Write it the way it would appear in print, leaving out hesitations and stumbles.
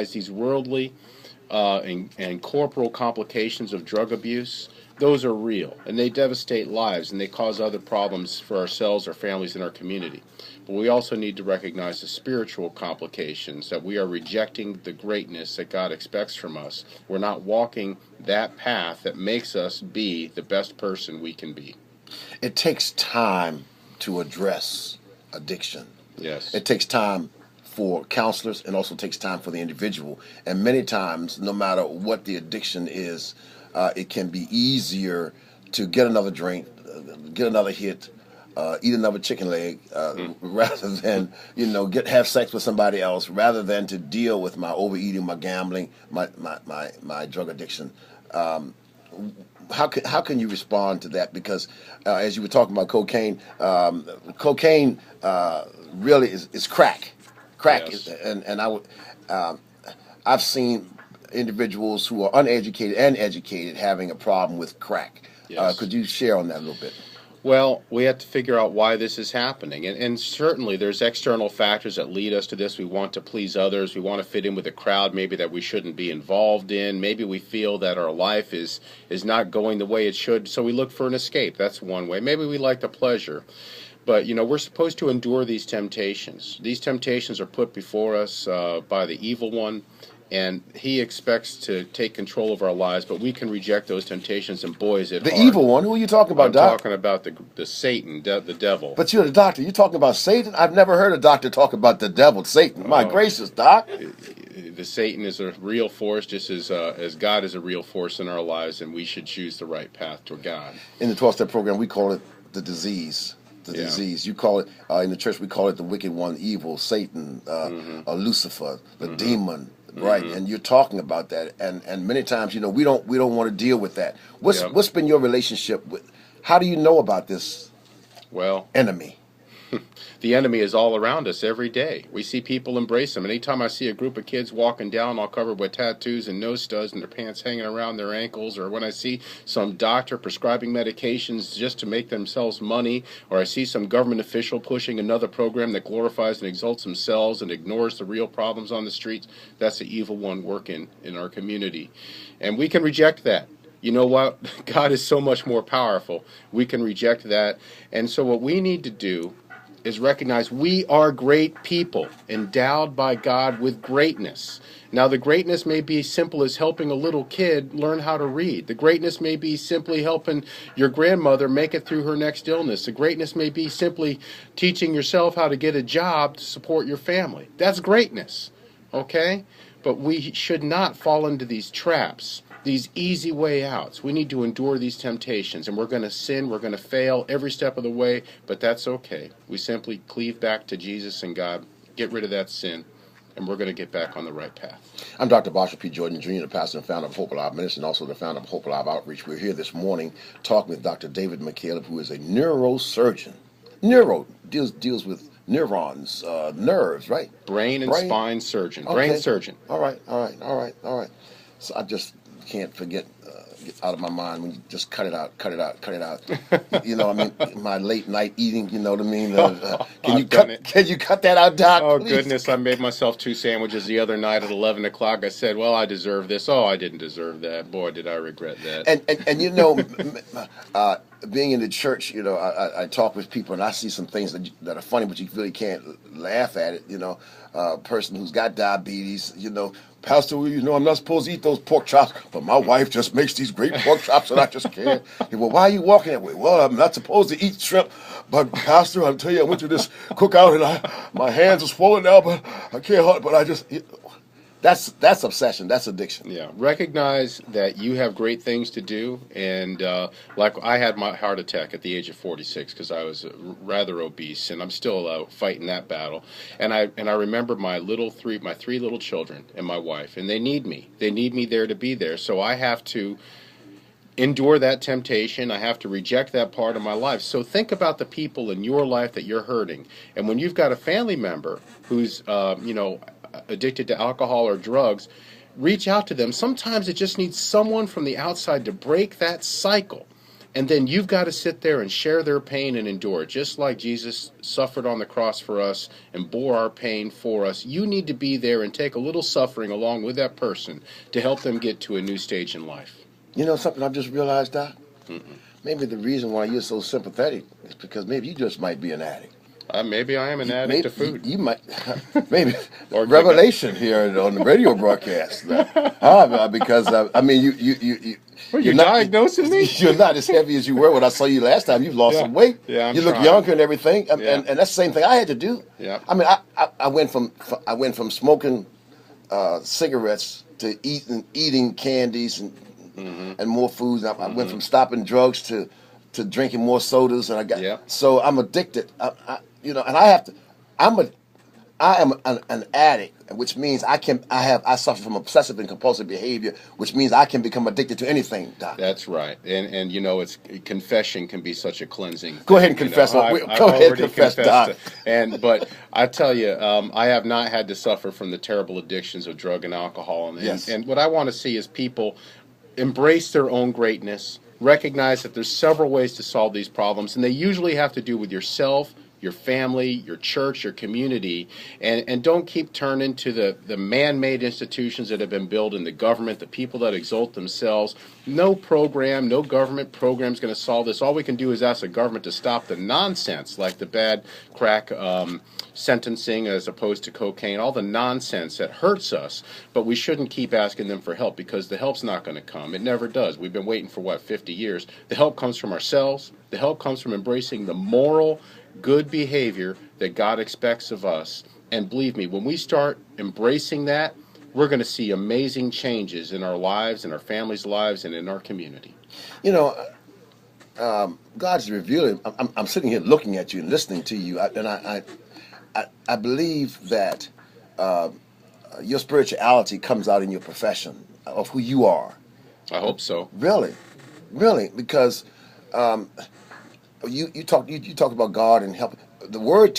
these worldly and corporal complications of drug abuse. Those are real, and they devastate lives, and they cause other problems for ourselves, our families, and our community. But we also need to recognize the spiritual complications, that we are rejecting the greatness that God expects from us. We're not walking that path that makes us be the best person we can be. It takes time to address addiction. Yes. It takes time for counselors and also takes time for the individual. And many times, no matter what the addiction is, it can be easier to get another drink, get another hit, eat another chicken leg, rather than have sex with somebody else, rather than to deal with my overeating, my gambling, my drug addiction. How can you respond to that? Because as you were talking about cocaine, cocaine really is crack. Crack, Yes. and I've seen individuals who are uneducated and educated having a problem with crack. Yes. Could you share on that a little bit? Well, we have to figure out why this is happening. And certainly there's external factors that lead us to this. We want to please others. We want to fit in with a crowd maybe that we shouldn't be involved in. Maybe we feel that our life is not going the way it should, so we look for an escape. That's one way. Maybe we like the pleasure. But, we're supposed to endure these temptations. These temptations are put before us by the evil one, and he expects to take control of our lives, but we can reject those temptations, and boy, is it The hard. evil one? Who are you talking about, I'm Doc? talking about the Satan, the devil. But you're the doctor. You're talking about Satan? I've never heard a doctor talk about the devil, Satan. My gracious, Doc. The Satan is a real force, just as God is a real force in our lives, and we should choose the right path to God. In the 12-step program, we call it the disease. Disease. You call it, in the church, we call it the wicked one, evil, Satan, Lucifer, the demon, right? And you're talking about that. And many times, we don't want to deal with that. What's been your relationship with, how do you know about this enemy? The enemy is all around us every day. We see people embrace him. Anytime I see a group of kids walking down all covered with tattoos and nose studs and their pants hanging around their ankles, or when I see some doctor prescribing medications just to make themselves money, or I see some government official pushing another program that glorifies and exalts themselves and ignores the real problems on the streets, that's the evil one working in our community. And we can reject that. You know what? God is so much more powerful. We can reject that. And so what we need to do is recognize we are great people, endowed by God with greatness. Now, the greatness may be simple as helping a little kid learn how to read. The greatness may be simply helping your grandmother make it through her next illness. The greatness may be simply teaching yourself how to get a job to support your family. That's greatness, okay? But we should not fall into these traps, these easy way outs. We need to endure these temptations, and we're going to sin, we're going to fail every step of the way, but that's okay. We simply cleave back to Jesus and God, get rid of that sin, and we're going to get back on the right path. I'm Dr. Marshall P. Jordan, Jr., the pastor and founder of Hope Alive Ministry, and also the founder of Hope Alive Outreach. We're here this morning talking with Dr. David McKalib, who is a neurosurgeon. Neuro deals with neurons, nerves, right? Brain and spine surgeon. Okay. Brain surgeon. All right. So I just can't forget, get out of my mind when you just cut it out. My late night eating, you know what I mean? Can you cut that out, Doc? Oh, please? Goodness, I made myself 2 sandwiches the other night at 11 o'clock. I said, well, I deserve this. Oh, I didn't deserve that. Boy, did I regret that. And being in the church, I talk with people and I see some things that are funny, but you really can't laugh at it. A person who's got diabetes, Pastor, I'm not supposed to eat those pork chops, but my wife just makes these great pork chops and I just can't. Well, why are you walking that way? Well, I'm not supposed to eat shrimp, but Pastor, I'll tell you, I went to this cookout and my hands are swollen now, but I can't, but I just... That's obsession. That's addiction. Yeah. Recognize that you have great things to do. And like I had my heart attack at the age of 46 because I was rather obese, and I'm still fighting that battle. And I remember my three little children and my wife, and they need me. They need me there to be there. So I have to endure that temptation. I have to reject that part of my life. So think about the people in your life that you're hurting. And when you've got a family member who's, addicted to alcohol or drugs, reach out to them. Sometimes it just needs someone from the outside to break that cycle And then you've got to sit there and share their pain and endure it. Just like Jesus suffered on the cross for us and bore our pain for us, you need to be there and take a little suffering along with that person to help them get to a new stage in life. You know something I just realized, Doc? Mm-mm. Maybe the reason why you're so sympathetic is because maybe you just might be an addict. Maybe I am an addict to food. You might, maybe Or revelation here on the radio broadcast. Because I mean, Well, you're you're not diagnosing me? You're not as heavy as you were when I saw you last time. You've lost Yeah. some weight. Yeah, I'm you look trying. younger and everything. And, Yeah. and that's the same thing I had to do. Yeah. I mean, I went from smoking cigarettes to eating candies and more foods. I went from stopping drugs to drinking more sodas, and so I'm addicted. And I am an addict, which means I suffer from obsessive and compulsive behavior, which means I can become addicted to anything, Doc. That's right, and it's confession can be such a cleansing. Go ahead and confess. I've Go ahead and already confess, confessed Doc. but I tell you, I have not had to suffer from the terrible addictions of drug and alcohol. Yes. And what I want to see is people embrace their own greatness, recognize that there's several ways to solve these problems, and they usually have to do with yourself, your family, your church, your community, and don't keep turning to the man-made institutions that have been built in the government, the people that exalt themselves. No program, no government program is going to solve this. All we can do is ask the government to stop the nonsense, like the bad crack sentencing as opposed to cocaine, all the nonsense that hurts us, but we shouldn't keep asking them for help because the help's not going to come. It never does. We've been waiting for, 50 years? The help comes from ourselves. The help comes from embracing the moral, good behavior that God expects of us. And believe me, when we start embracing that, we're going to see amazing changes in our lives, in our families' lives, and in our community. God's revealing. I'm sitting here looking at you and listening to you, and I believe that your spirituality comes out in your profession of who you are. I hope so. Really, because you talk about God and help. The word